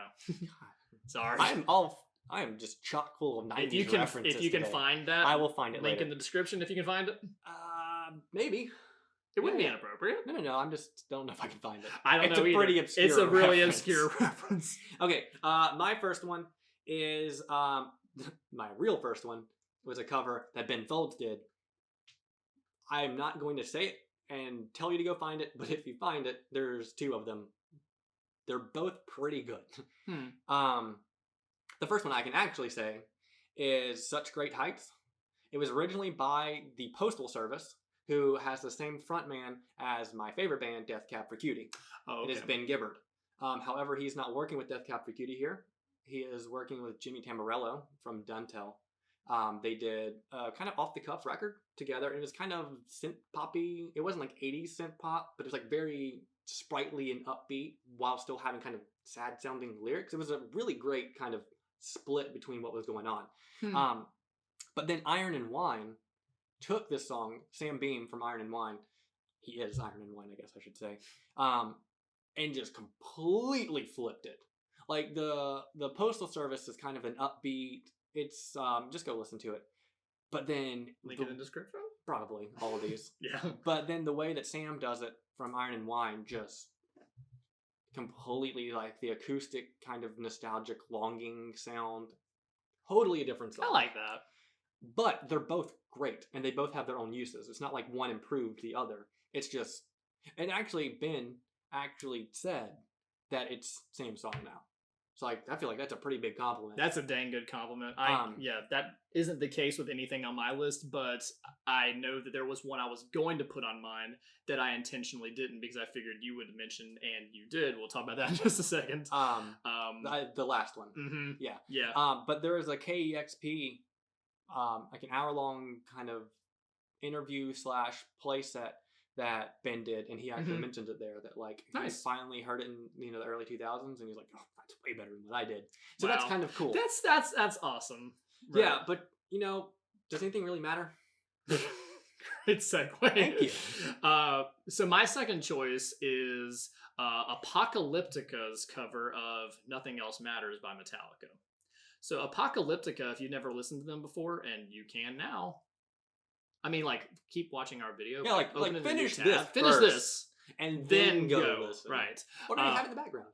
Sorry. I am just chock full of 90s references. If you can find that, I will find it link later. in the description if you can find it. Maybe. It wouldn't be inappropriate. No. I'm just don't know if I can find it. I don't know either. It's a pretty obscure It's a really obscure reference. Okay. My first one is my real first one was a cover that Ben Folds did. I am not going to say it and tell you to go find it, but if you find it, there's 2 of them. They're both pretty good. The first one I can actually say is Such Great Heights. It was originally by the Postal Service, who has the same frontman as my favorite band, Death Cab for Cutie. Oh, okay. It is Ben Gibbard. However, he's not working with Death Cab for Cutie here. He is working with Jimmy Tamborello from Duntel. They did a kind of off-the-cuff record together. It was kind of synth poppy. It wasn't like 80s synth pop, but it was like very sprightly and upbeat while still having kind of sad sounding lyrics. It was a really great kind of split between what was going on. But then Iron and Wine took this song, Sam Beam from Iron and Wine. He is Iron and Wine, I guess I should say. And just completely flipped it. Like the Postal Service is kind of an upbeat. It's just go listen to it. But then link it in the description. Probably all of these. Yeah. But then the way that Sam does it from Iron and Wine just completely like the acoustic kind of nostalgic longing sound. Totally a different song. I like that. But they're both great and they both have their own uses. It's not like one improved the other. It's just, and actually Ben actually said that it's Sam's song now. So like, I feel like that's a pretty big compliment. That's a dang good compliment. Yeah, that isn't the case with anything on my list, but I know that there was one I was going to put on mine that I intentionally didn't because I figured you would mention, and you did. We'll talk about that in just a second. The last one. Mm-hmm. Yeah. Yeah. But there is a KEXP, like an hour-long kind of interview / playset that Ben did, and he actually mentions it there that like he finally heard it in the early 2000s, and he's like, oh, that's way better than what I did. So that's kind of cool. That's awesome. Right? Yeah, but does anything really matter? Great segue. Thank you. So my second choice is Apocalyptica's cover of Nothing Else Matters by Metallica. So Apocalyptica, if you've never listened to them before, and you can now, I mean, like, keep watching our video. Yeah, like finish Finish this. And then go listen. Right. What do you have in the background?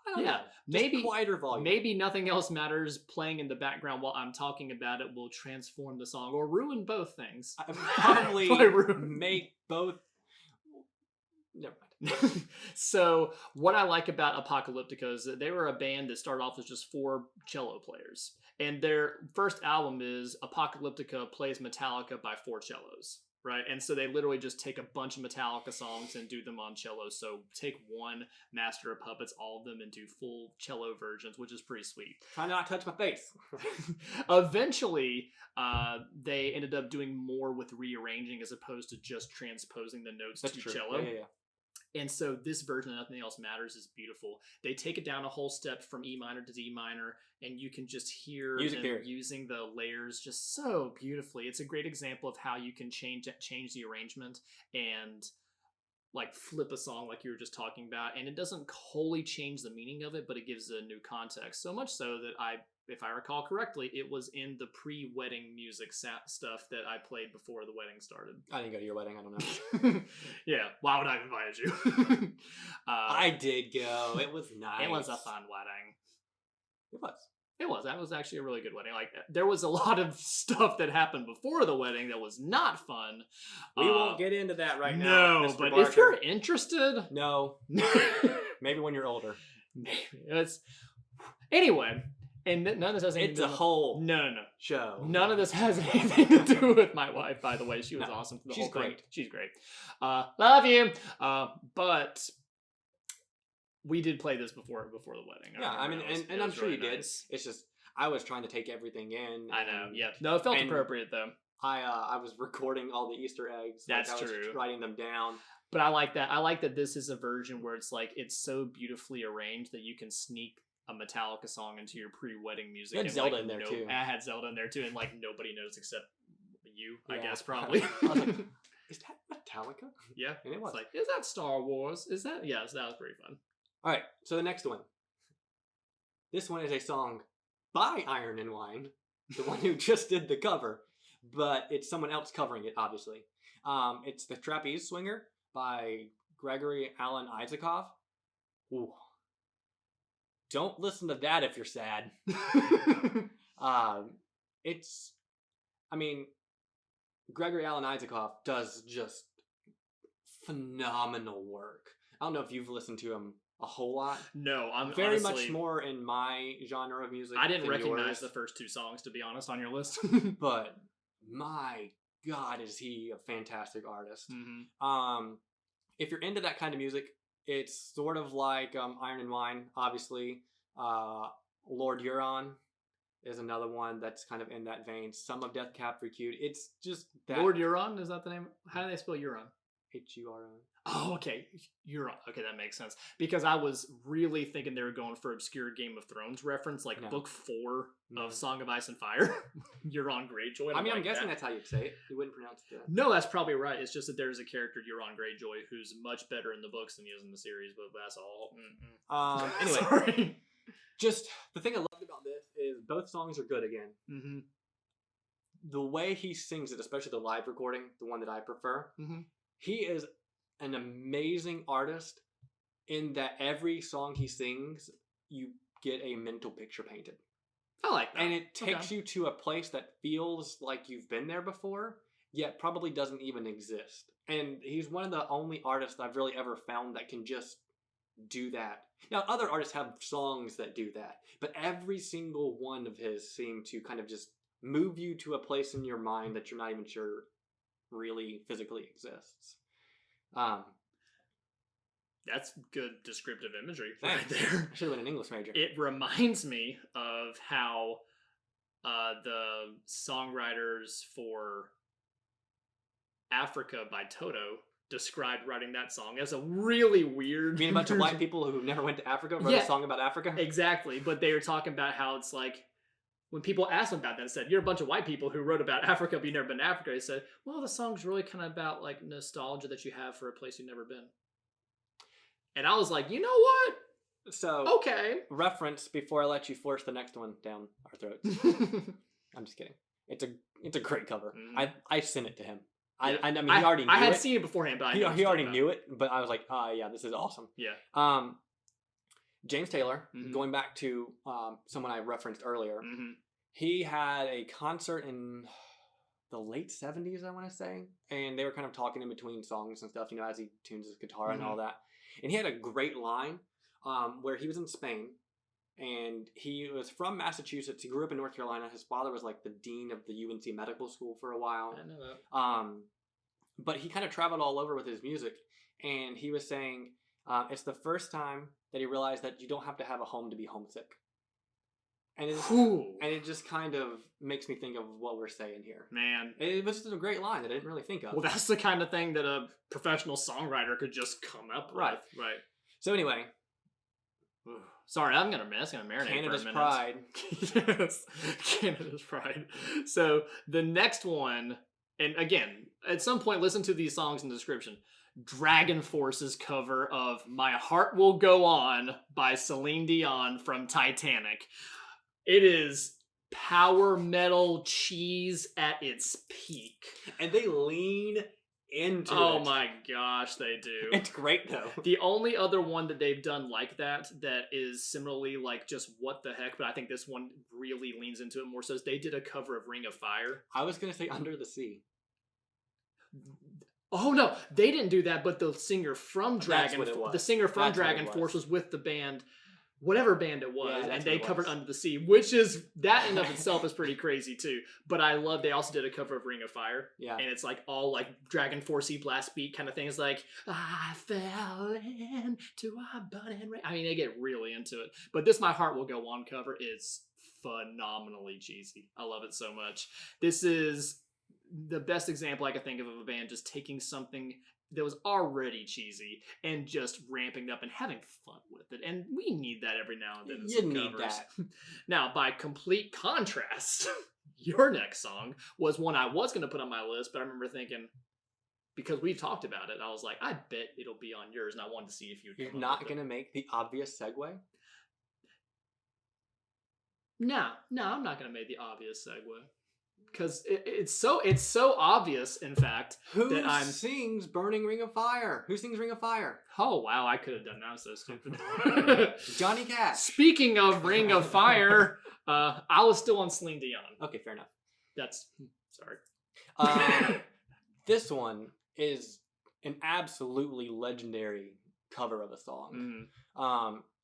I don't know. Maybe quieter volume. Maybe Nothing Else Matters playing in the background while I'm talking about it will transform the song or ruin both things. Probably make both. Never mind. So what I like about Apocalyptica is that they were a band that started off as just 4 cello players. And their first album is Apocalyptica Plays Metallica by 4 cellos, right? And so they literally just take a bunch of Metallica songs and do them on cello. So take one Master of Puppets, all of them, and do full cello versions, which is pretty sweet. Try not to touch my face. Eventually, they ended up doing more with rearranging as opposed to just transposing the notes to cello. Yeah. And so this version of Nothing Else Matters is beautiful. They take it down a whole step from E minor to D minor, and you can just hear them using the layers just so beautifully. It's a great example of how you can change the arrangement and like flip a song like you were just talking about. And it doesn't wholly change the meaning of it, but it gives a new context. So much so that if I recall correctly, it was in the pre-wedding music stuff that I played before the wedding started. I didn't go to your wedding. I don't know. Yeah, why would I have invited you? I did go. It was nice. It was a fun wedding. It was. It was. That was actually a really good wedding. Like, there was a lot of stuff that happened before the wedding that was not fun. We won't get into that right now. No, but Barker, if you're interested, no. Maybe when you're older. Maybe anyway. And none of this has anything to do with... It's a whole no show. None of this has anything to do with my wife, by the way. She was awesome for the whole thing. She's great. Love you. But we did play this before the wedding. Yeah, I mean, and I'm sure you did. It's just, I was trying to take everything in. I know, yeah. No, it felt appropriate, though. I was recording all the Easter eggs. That's I was true. Writing them down. But I like that. I like that this is a version where it's like, it's so beautifully arranged that you can sneak a Metallica song into your pre-wedding music. It had Zelda in there too. I had Zelda in there too, and like nobody knows except you, I guess, probably. I was like, is that Metallica? Yeah. And it was. It's like, is that Star Wars? Is that? Yeah, so that was pretty fun. All right, so the next one. This one is a song by Iron and Wine, the one who just did the cover, but it's someone else covering it, obviously. It's The Trapeze Swinger by Gregory Alan Isaacoff. Ooh. Don't listen to that if you're sad. Gregory Alan Isaacoff does just phenomenal work. I don't know if you've listened to him a whole lot. No, I'm very much more in my genre of music. I didn't recognize the first 2 songs, to be honest, on your list. But my God, is he a fantastic artist. Mm-hmm. If you're into that kind of music, it's sort of like Iron and Wine, obviously. Lord Huron is another one that's kind of in that vein. Some of Death Cab for Cutie. It's just that. Lord Huron? Is that the name? How do they spell Huron? Huron. Oh, okay. You're okay. That makes sense because I was really thinking they were going for obscure Game of Thrones reference, like No. book 4 No. of Song of Ice and Fire. Euron Greyjoy. I mean, I'm like guessing that. that's how you'd say it. You wouldn't pronounce it that. No, that's probably right. It's just that there's a character, Euron Greyjoy, who's much better in the books than he is in the series, but that's all. Anyway, Sorry. just the thing I loved about this is both songs are good again. Mm-hmm. The way he sings it, especially the live recording, the one that I prefer, he is an amazing artist in that every song he sings, you get a mental picture painted. I like that. And it takes you to a place that feels like you've been there before, yet probably doesn't even exist. And he's one of the only artists I've really ever found that can just do that. Now, other artists have songs that do that, but every single one of his seem to kind of just move you to a place in your mind that you're not even sure really physically exists. That's good descriptive imagery Thanks. right there. I should have been an English major. It reminds me of how the songwriters for Africa by Toto described writing that song as a really weird... You mean a bunch of white people who never went to Africa wrote a song about Africa? Exactly, but they were talking about how it's like, when people asked them about that and said, you're a bunch of white people who wrote about Africa, but you've never been to Africa, they said, well, the song's really kind of about like nostalgia that you have for a place you've never been. And I was like, you know what? So, okay. Reference before I let you force the next one down our throats. I'm just kidding. It's a great cover. I sent it to him. Yeah. I mean, he already knew it. I had seen it beforehand, but he already knew it. But I was like, yeah, this is awesome. Yeah. James Taylor, going back to someone I referenced earlier, he had a concert in the late 70s, I want to say. And they were kind of talking in between songs and stuff, as he tunes his guitar and all that. And he had a great line where he was in Spain. And he was from Massachusetts. He grew up in North Carolina. His father was like the dean of the UNC medical school for a while. I know that. But he kind of traveled all over with his music. And he was saying it's the first time that he realized that you don't have to have a home to be homesick. And it just kind of makes me think of what we're saying here. Man. It was just a great line that I didn't really think of. Well, that's the kind of thing that a professional songwriter could just come up with. Right. So anyway. Sorry, I'm gonna marinate Canada's for a minute. Pride. Yes, Canada's Pride. So the next one, and again, at some point, listen to these songs in the description. Dragon Force's cover of "My Heart Will Go On" by Celine Dion from Titanic. It is power metal cheese at its peak, and they lean into it. Oh my gosh, they do. It's great though. The only other one that they've done like that is similarly like just what the heck, but I think this one really leans into it more so is they did a cover of Ring of Fire. I was going to say Under the Sea. Oh no, they didn't do that, but the singer from Dragon Force was with the band, whatever band it was, and they covered Under the Sea, which is, that in of itself is pretty crazy too. But I love, they also did a cover of Ring of Fire. Yeah. And it's like all like Dragon Force-y blast beat kind of thing. It's like, I fell into a burning rain. I mean, they get really into it. But this My Heart Will Go On cover is phenomenally cheesy. I love it so much. This is the best example I could think of a band just taking something that was already cheesy and just ramping up and having fun with it. And we need that every now and then. You need that. Now, by complete contrast, your next song was one I was going to put on my list, but I remember thinking, because we've talked about it, I was like, I bet it'll be on yours, and I wanted to see if you'd You're not going to make the obvious segue? No, I'm not going to make the obvious segue. Because it's so obvious, in fact, Who sings Burning Ring of Fire? Who sings Ring of Fire? Oh, wow, I could have done that. I'm so stupid. Johnny Cash. Speaking of Ring of Fire, I was still on Celine Dion. Okay, fair enough. Sorry. This one is an absolutely legendary cover of a song.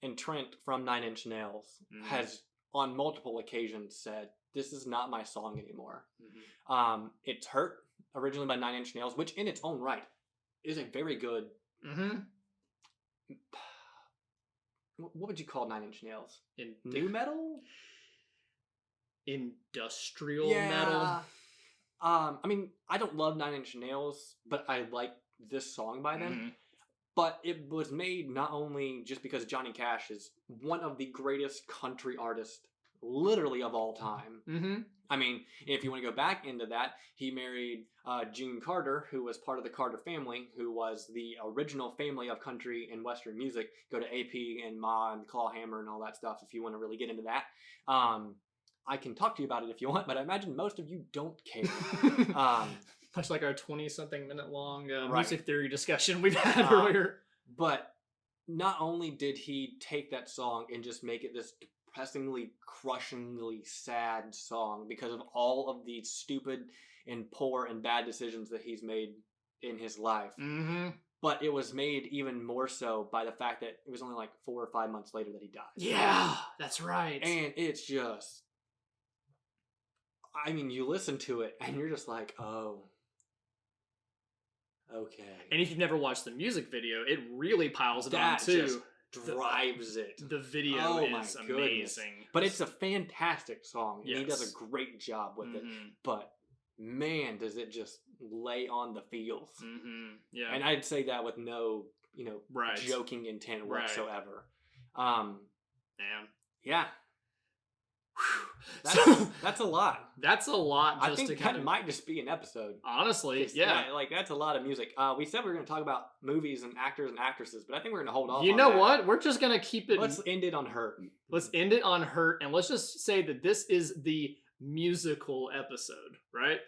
And Trent from Nine Inch Nails has, on multiple occasions, said, this is not my song anymore. It's Hurt, originally by Nine Inch Nails, which in its own right is a very good... What would you call Nine Inch Nails? New metal? Industrial metal? I mean, I don't love Nine Inch Nails, but I like this song by them. Mm-hmm. But it was made not only just because Johnny Cash is one of the greatest country artists literally of all time. Mm-hmm. I mean, if you want to go back into that, he married June Carter, who was part of the Carter family, who was the original family of country and Western music. Go to AP and Ma and Clawhammer and all that stuff if you want to really get into that. I can talk to you about it if you want, but I imagine most of you don't care. Much like our 20-something minute long Right. music theory discussion we've had earlier. But not only did he take that song and just make it this depressingly, crushingly sad song because of all of the stupid and poor and bad decisions that he's made in his life. Mm-hmm. But it was made even more so by the fact that it was only like 4 or 5 months later that he died. Yeah, that's right. And it's just... I mean, you listen to it and you're just like, oh... Okay. And if you've never watched the music video, it really piles it on That too. just drives it. The video is my amazing. goodness. But it's a fantastic song. And he does Yes. a great job with it. Mm-hmm. But man, does it just lay on the feels. Mm-hmm. Yeah. And I'd say that with no, Right. joking intent Right. whatsoever. Man. Yeah. So- That's a lot. That's a lot just I think to that kind of... might just be an episode. Honestly, Just, yeah. Like that's a lot of music. We said we were going to talk about movies and actors and actresses, but I think we're going to hold off. You on know that. what? We're just going to keep it... Let's end it on Hurt. Let's end it on Hurt, and let's just say that this is the musical episode, right?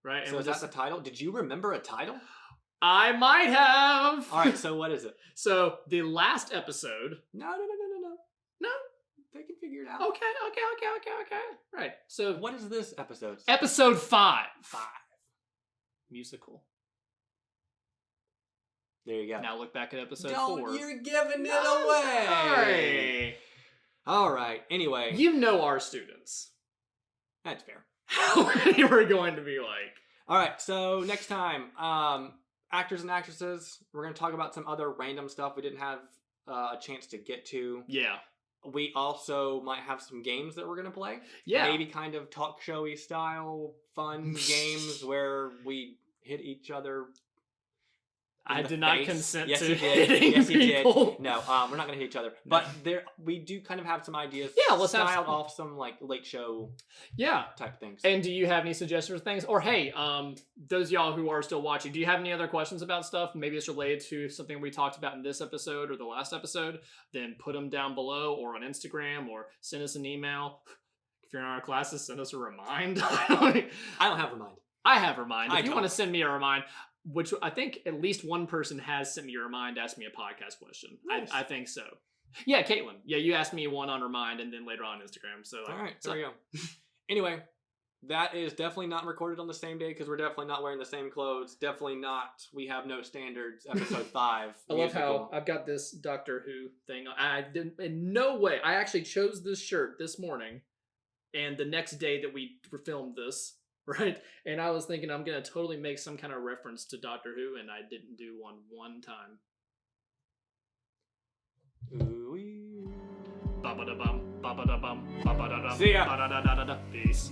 Right? And So is that the title? Did you remember a title? I might have! All right, so what is it? So, the last episode... No. No? They can figure it out. Okay. Right. So, What is this episode? episode 5. 5. Musical. There you go. Now look back at episode Don't, 4. you're giving it No, away. sorry. All right. Anyway, You know our students. that's fair. How many we're going to be like. All right. So next time, actors and actresses. We're going to talk about some other random stuff we didn't have a chance to get to. Yeah. We also might have some games that we're going to play. Yeah. Maybe kind of talk showy style, fun games where we hit each other. I the did not face. consent Yes, to you did. hitting Yes, you did. people. No, we're not gonna hit each other. But we do kind of have some ideas. Yeah, let's have styled some- off some like late show Yeah. type things. And do you have any suggestions for things? Or hey, those of y'all who are still watching, do you have any other questions about stuff? Maybe it's related to something we talked about in this episode or the last episode. Then put them down below or on Instagram or send us an email. If you're in our classes, send us a remind. I don't have a mind. I have remind. I If you don't. want to send me a remind, which I think at least one person has sent me a remind, asked me a podcast question. Nice. I think so. Yeah, Caitlin. Yeah, you asked me one on remind and then later on Instagram. So All right, so- there we go. Anyway, that is definitely not recorded on the same day because we're definitely not wearing the same clothes. Definitely not. We have no standards. Episode 5. I love how I've got this Doctor Who thing. I didn't in no way. I actually chose this shirt this morning, and the next day that we filmed this, right? And I was thinking I'm gonna totally make some kind of reference to Doctor Who, and I didn't do one time. Ooh-wee. Ba-ba-da-bum, ba-ba-da-bum, ba-ba-da-dum, See ya. ba-da-da-da-da-da. Peace.